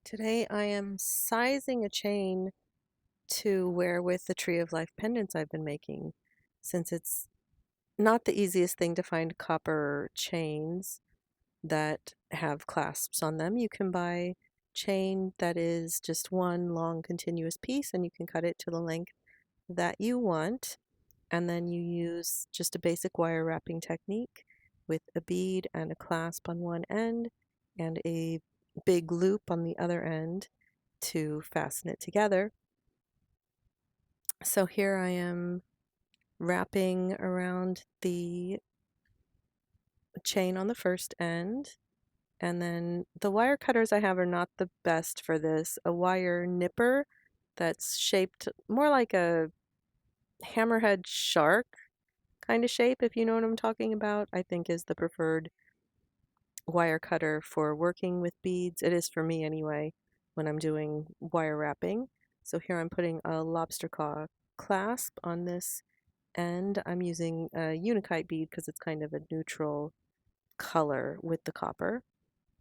Today I am sizing a chain to wear with the Tree of Life pendants I've been making. Since it's not the easiest thing to find copper chains that have clasps on them, you can buy chain that is just one long continuous piece and you can cut it to the length that you want. And then you use just a basic wire wrapping technique with a bead and a clasp on one end and a big loop on the other end to fasten it together. So here I am wrapping around the chain on the first end, and then the wire cutters I have are not the best for this. A wire nipper that's shaped more like a hammerhead shark kind of shape, if you know what I'm talking about, I think is the preferred wire cutter for working with beads. It is for me anyway when I'm doing wire wrapping. So here I'm putting a lobster claw clasp on this end. I'm using a unikite bead because it's kind of a neutral color with the copper,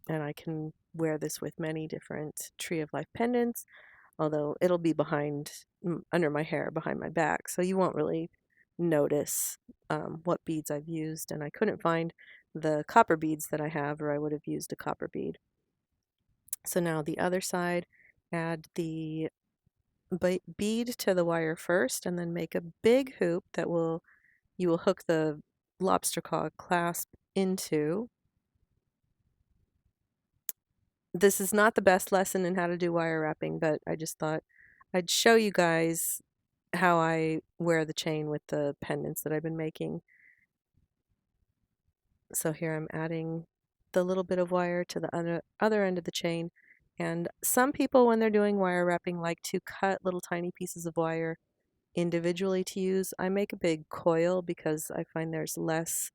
and I can wear this with many different Tree of Life pendants, although it'll be behind under my hair behind my back, so you won't really notice what beads I've used, and I couldn't find the copper beads that I have, or I would have used a copper bead. So now the other side, add the bead to the wire first and then make a big hoop that you will hook the lobster claw clasp into. This is not the best lesson in how to do wire wrapping, but I just thought I'd show you guys how I wear the chain with the pendants that I've been making. So here I'm adding the little bit of wire to the other end of the chain. And some people, when they're doing wire wrapping, like to cut little tiny pieces of wire individually to use. I make a big coil because I find there's less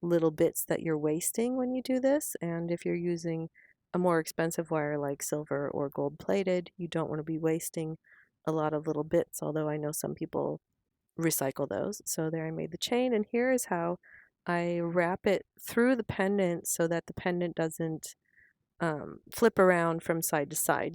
little bits that you're wasting when you do this. And if you're using a more expensive wire like silver or gold plated, you don't want to be wasting a lot of little bits, although I know some people recycle those. So there I made the chain, and here is how I wrap it through the pendant so that the pendant doesn't flip around from side to side.